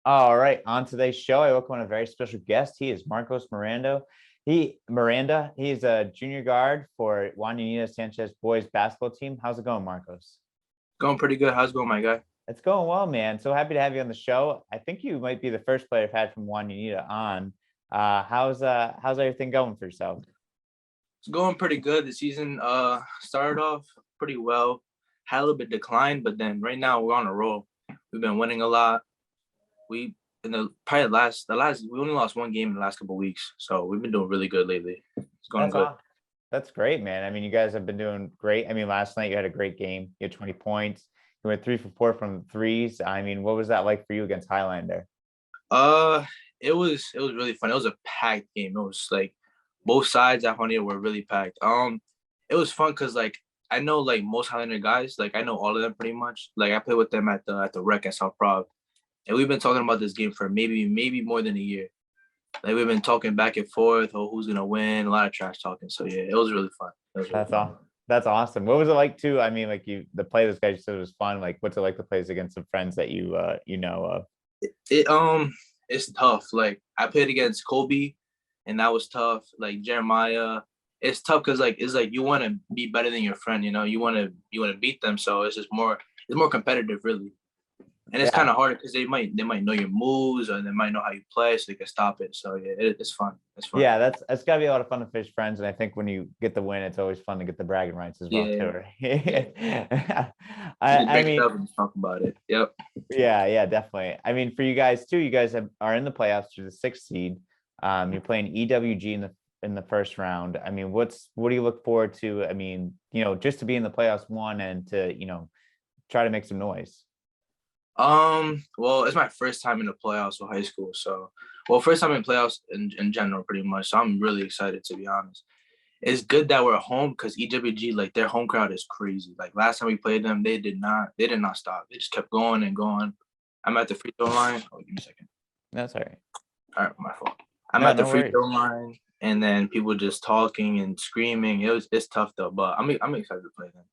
All right, on today's show, I welcome on a very special guest. He is Marcos Miranda. Miranda. He's a junior guard for Juanita Sanchez Boys basketball team. How's it going, Marcos? Going pretty good. How's it going, my guy? It's going well, man. So happy to have you on the show. I think you might be the first player I've had from Juanita on. How's everything going for yourself? It's going pretty good. The season started off pretty well. Had a little bit decline, but then right now we're on a roll. We've been winning a lot. We in the probably the last we only lost one game in the last couple of weeks, so we've been doing really good lately. It's going That's good. awesome. That's great, man. I mean, you guys have been doing great. I mean, last night you had a great game. You had 20 points. You went 3 for 4 from threes. I mean, what was that like for you against Highlander? Uh, it was really fun. It was a packed game. It was like both sides at Juanita were really packed. It was fun because like I know like most Highlander guys, like I know all of them pretty much. Like I played with them at the rec at South Prov, and we've been talking about this game for maybe more than a year. Like we've been talking back and forth, oh who's gonna win, a lot of trash talking. So yeah, it was really fun. It was really That's fun. all. That's awesome. What was it like too? I mean, like the play this guy just said was fun. Like, what's it like to play against some friends that you know of? It it's tough. Like I played against Kobe, and that was tough. Like Jeremiah, it's tough because like it's like you want to be better than your friend. You want to beat them. So it's more competitive really, and it's kind Yeah, of hard because they might know your moves or they might know how you play, so they can stop it. So yeah, it's fun. It's fun. yeah. That's gotta be a lot of fun to fish friends, and I think when you get the win, it's always fun to get the bragging rights as well Yeah, too. yeah. Right? You I, just I break it mean, up and just talk about it. Yep. yeah, yeah, definitely. I mean, for you guys too, are in the playoffs to the sixth seed. You're playing EWG in the first round. I mean, what do you look forward to? I mean, just to be in the playoffs one and to try to make some noise. Well, it's my first time in the playoffs for high school. So, well, first time in playoffs in general, pretty much. So I'm really excited to be honest. It's good that we're home because EWG, like their home crowd is crazy. Like last time we played them, they did not stop. They just kept going and going. I'm at the free throw line. Oh, give me a second. That's all right. All right, my fault. I'm No, at the no free worries. throw line, and then people just talking and screaming. It's tough though, but I'm excited to play them.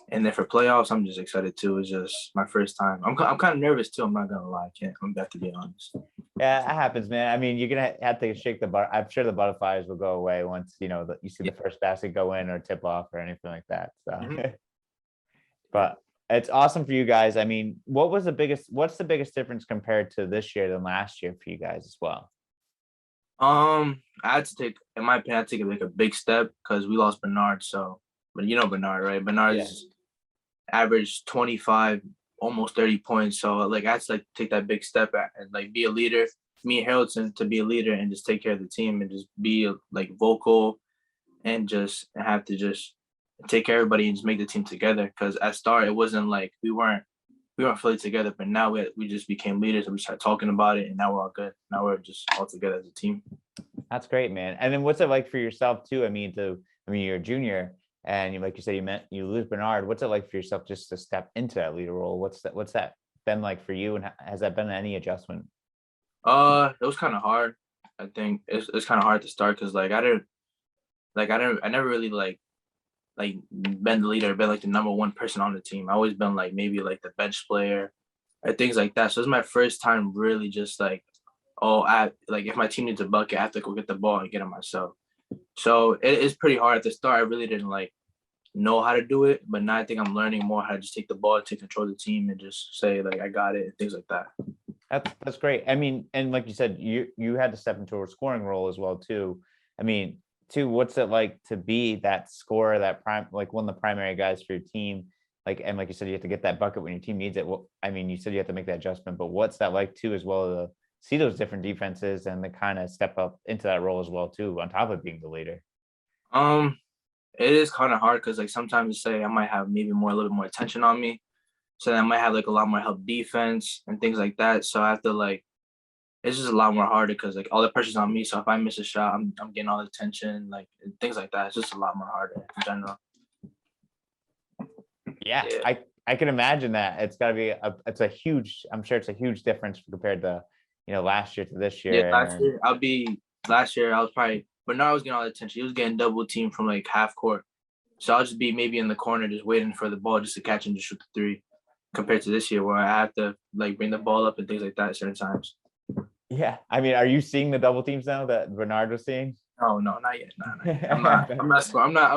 And then for playoffs, I'm just excited too. It's just my first time. I'm kind of nervous too. I'm not gonna lie. I'm about to be honest. Yeah, it happens, man. I mean, you're gonna have to shake the bar. I'm sure the butterflies will go away once you see the Yeah. first basket go in or tip off or anything like that. So, Mhm. Yeah. but it's awesome for you guys. I mean, what's the biggest difference compared to this year than last year for you guys as well? I had to take, in my opinion, I had to take like a big step because we lost Bernard. So, but you know Bernard, right? Yeah. Bernard's averaged 25, almost 30 points. So like I had to like take that big step and like be a leader. Me and Harrelson to be a leader and just take care of the team and just be like vocal and just have to just take care of everybody and just make the team together. Because at start it wasn't like we weren't fully together, but now we just became leaders and we started talking about it, and now we're all good. Now we're just all together as a team. That's great, man. And then what's it like for yourself too? I mean, you're a junior, and like you said, you lose Bernard. What's it like for yourself just to step into that leader role? What's that been like for you, and has that been any adjustment? It was kind of hard. I think it's kind of hard to start because I never really like been the leader, been like the number one person on the team. I always been like maybe like the bench player or things like that. So it's my first time really just like, oh, I like if my team needs a bucket, I have to go get the ball and get it myself. So it's pretty hard at the start. I really didn't like know how to do it, but now I think I'm learning more how to just take the ball, take control of the team, and just say like I got it and things like that. That's great. I mean, and like you said, you had to step into a scoring role as well too. I mean, too, what's it like to be that scorer, that prime, like one of the primary guys for your team? Like, and like you said, you have to get that bucket when your team needs it. Well, I mean, you said you have to make that adjustment, but what's that like too, as well to see those different defenses and to kind of step up into that role as well too, on top of being the leader? Um, it is kind of hard because like sometimes say I might have maybe more a little bit more attention on me, so then I might have like a lot more help defense and things like that. So I have to like it's just a lot more harder because like all the pressure's on me. So if I miss a shot, I'm getting all the attention, like and things like that. It's just a lot more harder in general. Yeah, Yeah. I can imagine that. It's got to be it's a huge. I'm sure it's a huge difference compared to last year to this Yeah, year. And last year I was probably Bernard was getting all the attention. He was getting double teamed from like half court. So I'll just be maybe in the corner just waiting for the ball just to catch and just shoot the three. compared to this year where I have to like bring the ball up and things like that at certain times. Yeah, I mean, are you seeing the double teams now that Bernard was seeing? No, no, not yet. Not yet. I'm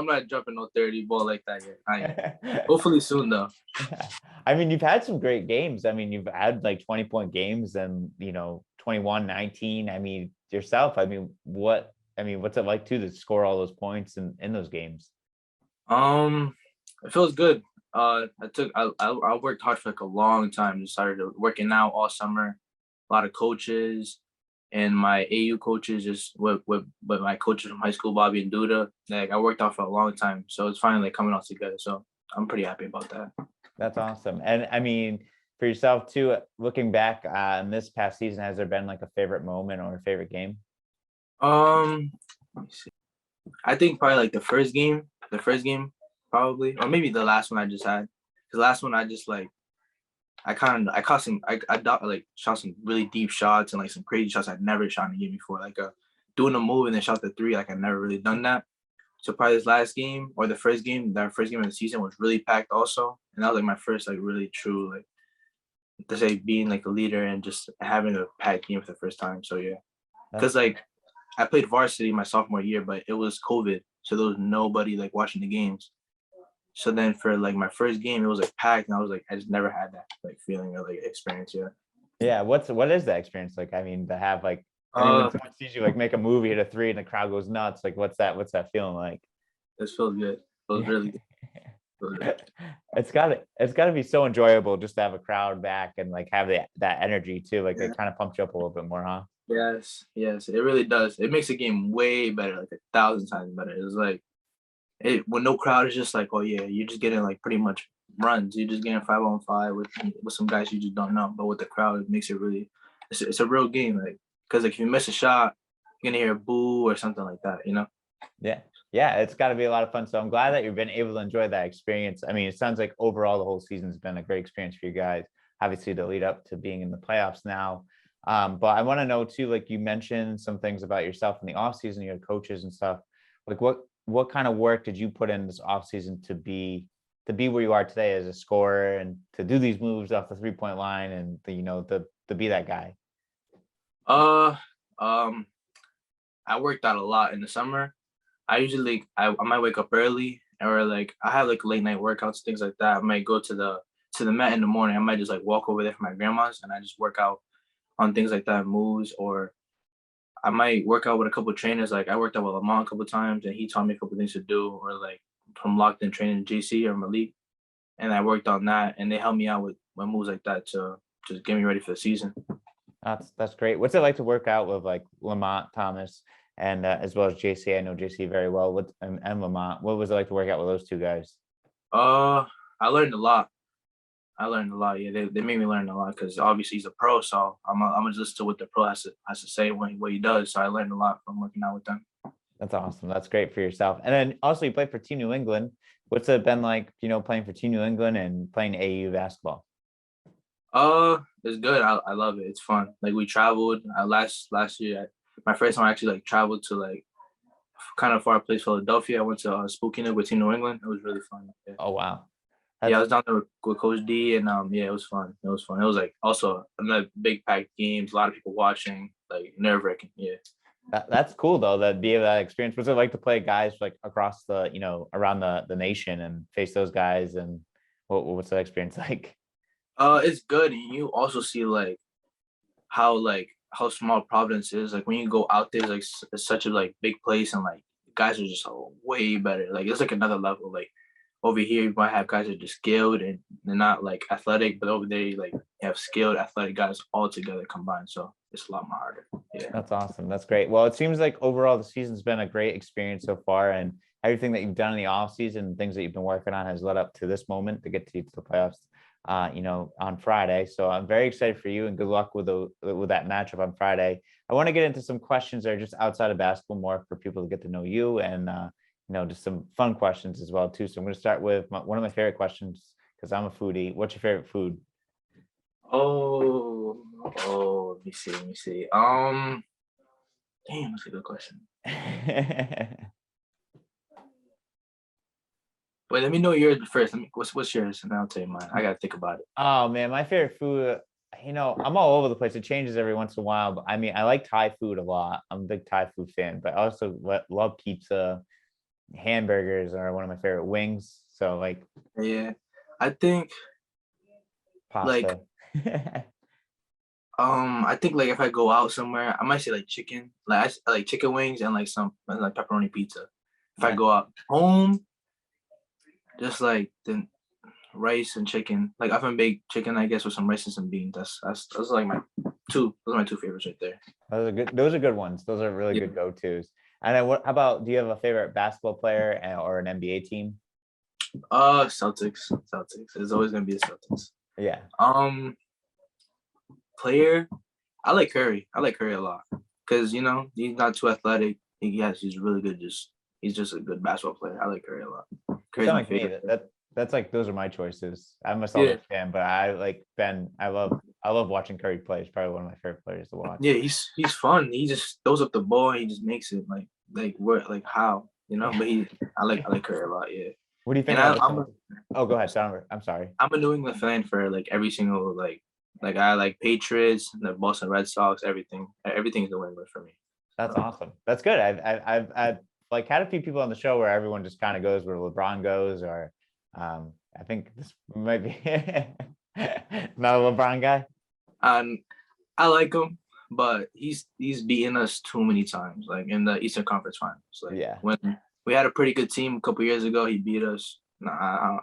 not dropping no 30 ball like that yet. Not yet. Hopefully soon though. I mean, you've had some great games. I mean, you've had like 20-point games and 21, 19. I mean, yourself, what's it like to score all those points in those games? It feels good. I worked hard for like a long time. Just started working out all summer. A lot of coaches and my AU coaches, just with my coaches from high school, Bobby and Duda. Like I worked out for a long time, so it's finally like coming all together. So I'm pretty happy about that. That's awesome. And I mean, for yourself too, looking back on this past season, has there been like a favorite moment or a favorite game? Let me see. I think probably like the first game probably, or maybe the last one I just had. Cause last one I just like I caught some like shot some really deep shots and like some crazy shots I'd never shot in a game before. Like doing a move and then shot the three, like I'd never really done that. So probably this last game or the first game, that first game of the season was really packed also. And that was like my first like really true like to say being like a leader and just having a packed game for the first time. So yeah. Cause like I played varsity my sophomore year, but it was COVID. So there was nobody like watching the games. So then for like my first game, it was like packed, and I was like, I just never had that like feeling or like experience yet. Yeah, what is that experience like? I mean, to have like, I mean, when someone sees you like make a movie, hit a three, and the crowd goes nuts. Like, what's that feeling like? This feels good. It was really good. Feels good. It's gotta be so enjoyable just to have a crowd back and like have that energy too. Like Yeah. it kind of pumps you up a little bit more, huh? Yes, yes, it really does. It makes the game way better, like 1,000 times better. It's like when no crowd is just like, oh yeah, you're just getting like pretty much runs. You're just getting 5-on-5 with some guys you just don't know. But with the crowd, it makes it really it's a real game. Like because like if you miss a shot, you're gonna hear a boo or something like that. You know? Yeah. Yeah, it's got to be a lot of fun. So I'm glad that you've been able to enjoy that experience. I mean, it sounds like overall the whole season's been a great experience for you guys. Obviously, to lead up to being in the playoffs now. But I want to know too, like you mentioned some things about yourself in the off season, you had coaches and stuff. Like what kind of work did you put in this off season to be where you are today as a scorer and to do these moves off the 3-point line and to be that guy? Uh, um, I worked out a lot in the summer. I usually I might wake up early or like I have like late night workouts, things like that. I might go to the mat in the morning. I might just like walk over there for my grandma's and I just work out on things like that, moves, or I might work out with a couple of trainers. Like I worked out with Lamont a couple of times and he taught me a couple of things to do, or like from locked in training JC or Malik. And I worked on that and they helped me out with moves like that to just get me ready for the season. That's great. What's it like to work out with like Lamont Thomas and as well as JC? I know JC very well. And Lamont. What was it like to work out with those two guys? I learned a lot. Yeah, they made me learn a lot because obviously he's a pro, so I'm just listen to what the pro has to say when what he does. So I learned a lot from working out with them. That's awesome. That's great for yourself. And then also you played for Team New England. What's it been like, playing for Team New England and playing AAU basketball? It's good. I love it. It's fun. Like we traveled last year. My first time I actually like traveled to like kind of far place, Philadelphia. I went to Spokane with Team New England. It was really fun. Yeah. Oh wow. Yeah, I was down there with Coach D, and yeah, it was fun. It was fun. It was like also another big packed games, a lot of people watching, like nerve wracking. Yeah. That's cool though, that be able that experience. What's it like to play guys like across the, around the nation and face those guys, and what's that experience like? It's good. And you also see how small Providence is. Like when you go out there, it's such a like big place, and like guys are just way better. Like it's like another level. Like over here, you might have guys that are just skilled and they're not like athletic, but over there, like you have skilled athletic guys all together combined. So it's a lot more harder. Yeah. That's awesome. That's great. Well, it seems like overall the season's been a great experience so far, and everything that you've done in the off season, things that you've been working on, has led up to this moment to get to the playoffs. On Friday. So I'm very excited for you, and good luck with that matchup on Friday. I want to get into some questions that are just outside of basketball, more for people to get to know you, and just some fun questions as well too. So I'm going to start with one of my favorite questions because I'm a foodie. What's your favorite food? Let me see. Damn, that's a good question. Wait, let me know yours first. What's yours, and I'll tell you mine. I gotta think about it. Oh man, my favorite food, I'm all over the place. It changes every once in a while, but I mean, I like Thai food a lot. I'm a big Thai food fan, but I also love pizza. Hamburgers are one of my favorite wings. So like Yeah, I think like pasta. I think like if I go out somewhere, I might say like chicken. Like I like chicken wings and like some and like pepperoni pizza. If I Nice. go out home, just like the rice and chicken. Like if I'm bake chicken, I guess with some rice and some beans. That's like my two. Those are my two favorites right there. Those are good. Those are good ones. Those are really Yeah. good go-tos. And then how about, do you have a favorite basketball player or an NBA team? Celtics. Celtics. It's always gonna be the Celtics. Yeah. Player. I like Curry. I like Curry a lot because he's not too athletic. He's really good. He's just a good basketball player. I like Curry a lot. Curry's Sound my like me. favorite. That's like, those are my choices. I'm a Yeah. Celtics fan, but I like Ben. I love watching Curry play. He's probably one of my favorite players to watch. Yeah, he's fun. He just throws up the ball. And he just makes it like what like how But I like Curry a lot. Yeah. What do you think And about the Celtics? Oh, go ahead, Sonner. I'm sorry. I'm a New England fan for like every single like I like Patriots, the Boston Red Sox, everything. Everything's New England for me. That's awesome. That's good. I've like had a few people on the show where everyone just kind of goes where LeBron goes, or I think this might be not a LeBron guy. I like him, but he's beaten us too many times, like in the Eastern Conference Finals. Like Yeah. when we had a pretty good team a couple years ago, he beat us. Nah,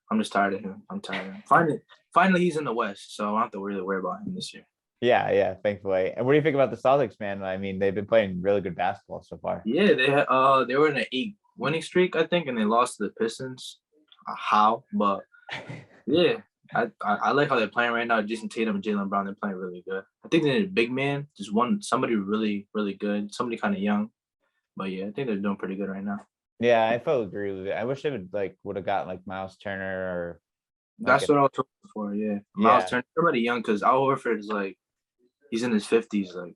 I'm just tired of him. I'm tired of him. Finally, he's in the West, so I don't have to really worry about him this year. Yeah, thankfully. And what do you think about the Celtics, man? I mean, they've been playing really good basketball so far. Yeah, they were in an 8 winning streak, I think, and they lost to the Pistons. How? But yeah, I like how they're playing right now. Jason Tatum and Jaylen Brown, they're playing really good. I think they need a big man, just somebody really, really good, somebody kind of young. But yeah, I think they're doing pretty good right now. Yeah, I fully agree with it. I wish they would have got like Miles Turner or That's what I was hoping for. Yeah, Miles Turner, somebody young, because Al Horford is like he's in his 50s. Like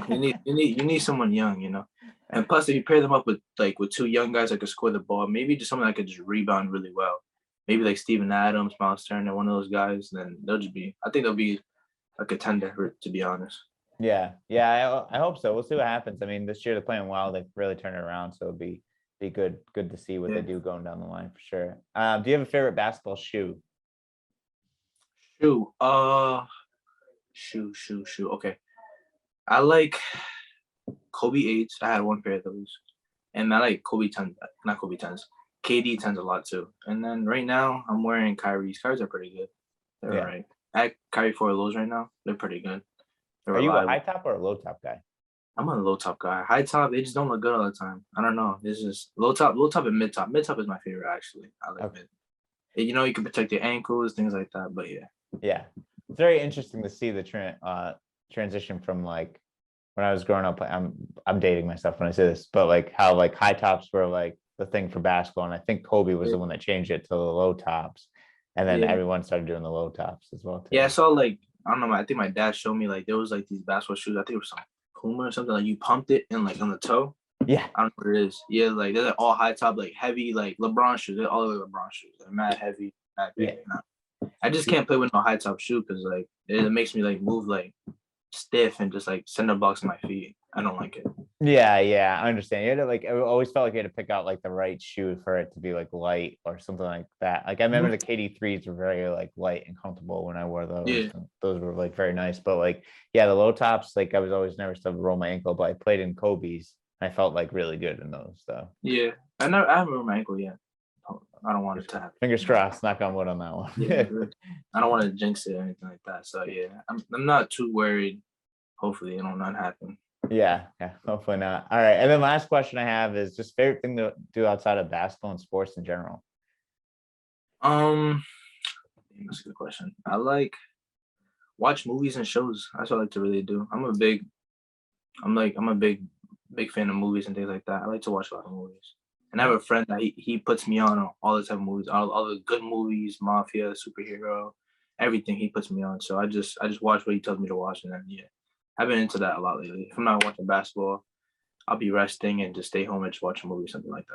you need someone young. And plus, if you pair them up with two young guys that could score the ball, maybe just someone that could just rebound really well. Maybe like Steven Adams, Miles Turner, one of those guys. Then I think they'll be a contender, to be honest. Yeah, I hope so. We'll see what happens. I mean, this year they're playing well. They've really turned it around, so it'll be good to see what they do going down the line for sure. Do you have a favorite basketball shoe? Shoe. Okay, I like Kobe 8s. I had one pair of those, and I like Kobe 10s. Not Kobe 10s. KD 10s a lot too. And then right now I'm wearing Kyrie's. Kyrie's are pretty good. They're all right. I have Kyrie 4 of those right now. They're pretty good. Are you a high top or a low top guy? I'm a low top guy. High top, they just don't look good all the time. I don't know. This is low top and mid top. Mid top is my favorite actually. I like mid. You can protect your ankles, things like that. But yeah. Yeah, it's very interesting to see the transition from like when I was growing up. I'm dating myself when I say this, but like how like high tops were like the thing for basketball, and I think Kobe was the one that changed it to the low tops, and then everyone started doing the low tops as well too. Yeah, I saw like I don't know. I think my dad showed me like there was like these basketball shoes. I think it was some Puma or something. Like you pumped it and like on the toe. Yeah, I don't know what it is. Yeah, like they're like all high top, like heavy, like LeBron shoes. They're all like LeBron shoes. They're mad heavy, mad big. Yeah. I just can't play with no high top shoe because like it makes me like move like stiff and just like center box my feet. I don't like it. Yeah, I understand. You had to like, I always felt like you had to pick out like the right shoe for it to be like light or something like that. Like I remember the KD3s were very like light and comfortable when I wore those. Yeah. Those were like very nice. But like, yeah, the low tops, like I was always nervous to roll my ankle, but I played in Kobe's. I felt like really good in those. So yeah, I haven't rolled my ankle yet. I don't want it to happen. Fingers crossed, knock on wood on that one. Yeah, I don't want to jinx it or anything like that. So yeah, I'm not too worried. Hopefully it'll not happen. Yeah, hopefully not. All right, and then last question I have is just favorite thing to do outside of basketball and sports in general. That's a good question. I like watch movies and shows. That's what I like to really do. I'm a big fan of movies and things like that. I like to watch a lot of movies. And I have a friend that he puts me on all the type of movies, all the good movies, mafia, superhero, everything he puts me on. So I just watch what he tells me to watch, and then yeah, I've been into that a lot lately. If I'm not watching basketball, I'll be resting and just stay home and just watch a movie, something like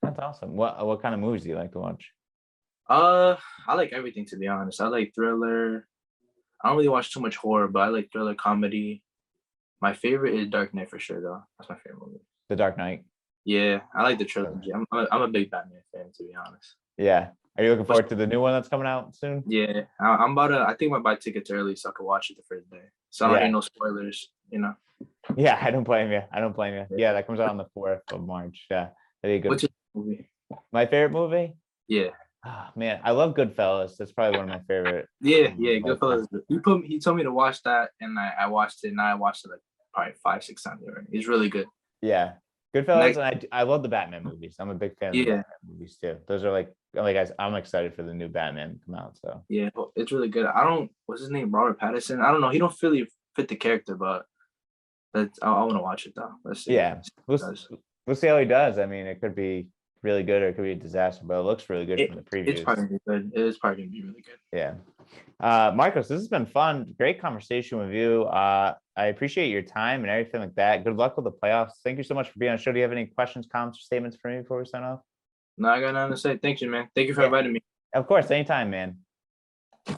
that. That's awesome. What kind of movies do you like to watch? I like everything, to be honest. I like thriller. I don't really watch too much horror, but I like thriller, comedy. My favorite is Dark Knight for sure, though. That's my favorite movie. The Dark Knight. Yeah, I like the trilogy. I'm a big Batman fan, to be honest. Yeah. Are you looking forward to the new one that's coming out soon? Yeah, I'm about to. I think I might buy tickets early so I can watch it the first day. So I don't need no spoilers, you know. Yeah, I don't blame you. I don't blame you. Yeah, that comes out on the 4th of March. Yeah, that'd be good. What's your movie? My favorite movie? Yeah. Oh, man, I love Goodfellas. That's probably one of my favorite. Yeah, Goodfellas. He told me to watch that, and I watched it. And I watched it like probably 5-6 times already. It's really good. Yeah, Goodfellas, and I love the Batman movies. I'm a big fan of the Batman movies too. Those are like I'm excited for the new Batman to come out. So yeah, it's really good. What's his name? Robert Pattinson. I don't know. He don't really fit the character, but I want to watch it though. Let's see. Yeah, we'll see how he does. I mean, it could be really good or it could be a disaster, but it looks really good from the previews. It's probably gonna be good. It is probably gonna be really good. Yeah. Marcos, this has been fun. Great conversation with you. I appreciate your time and everything like that. Good luck with the playoffs. Thank you so much for being on the show. Do you have any questions, comments, or statements for me before we sign off? No, I got nothing to say. Thank you, man. Thank you for inviting me. Of course, anytime, man.